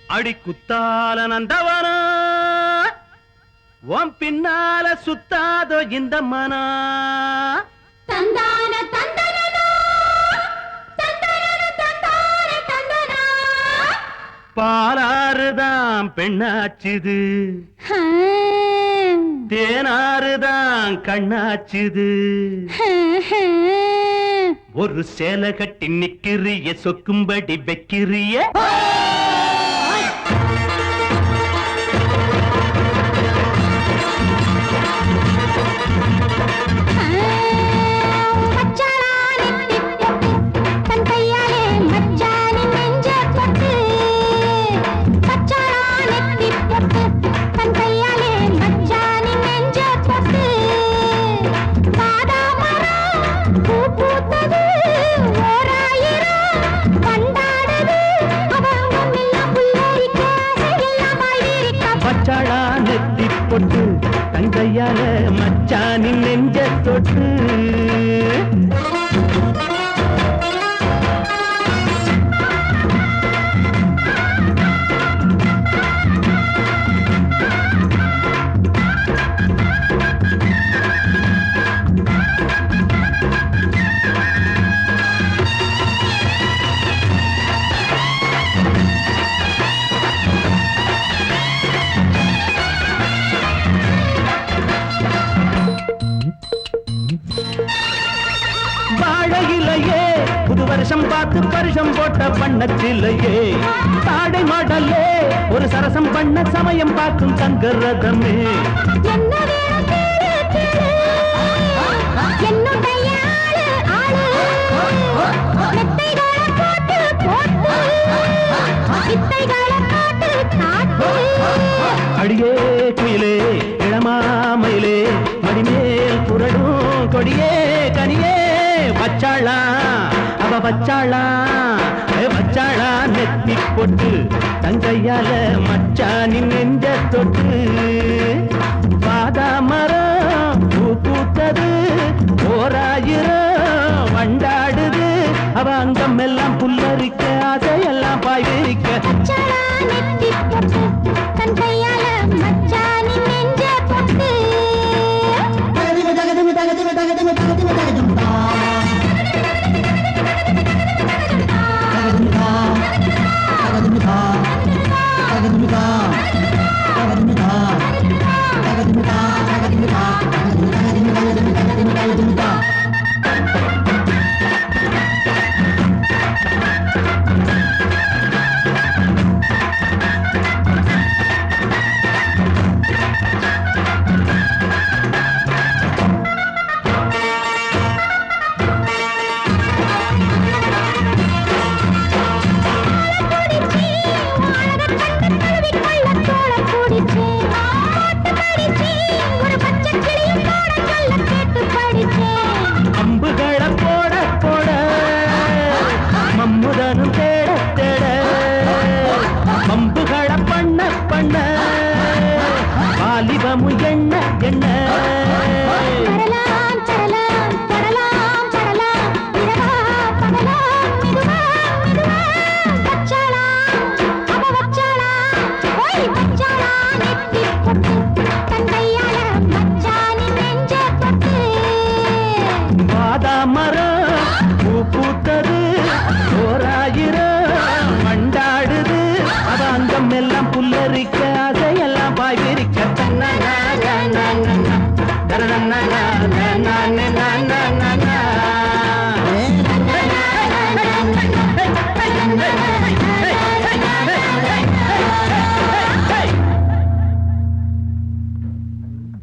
அடி குத்தால நந்தவனா உன் பின்னால சுத்தாதோ இந்த மனா தந்தான தந்தனா தந்தன தந்தான தந்தனா பாலாறுதான் பெண்ணாச்சுது தேனாறுதான் கண்ணாச்சுது ஒரு சேலை கட்டி நிக்கிறிய சொக்கும்படி வைக்கிறிய பொட்டு தங்கையால மச்சானின் நெஞ்ச தொட்டு வாழையிலையே புது வருஷம் பார்த்து பரிசம் போட்ட பண்ணத்திலையே தாடை மாடல்லே ஒரு சரசம் பண்ண சமயம் பார்க்கும் தங்கரதமே அடியே குயிலே இளமாமயிலே மடிமேல் புரடும் கொடியே கனியே வச்சாளா அவ வச்சாளா வச்சாளா நெத்தி பொட்டு தங்கையால மச்சானின் நெஞ்ச தொட்டு பாதா மரம் பூ பூத்தது ஓராயிரம் வண்டாடுது அவ அங்கம் எல்லாம் புல்லரிக்க ஆசையெல்லாம் பாய் விரிக்க அம்புகளை போட போட மம்முதனும் தேட தேட அம்புகளை பண்ண பண்ண வாலிபமும் எண்ண எண்ண பூத்தது ஓராயிரம் மண்டாடுது அவ அங்கம் எல்லாம் புல்லரிக்க அதையெல்லாம் பாய் விரிக்க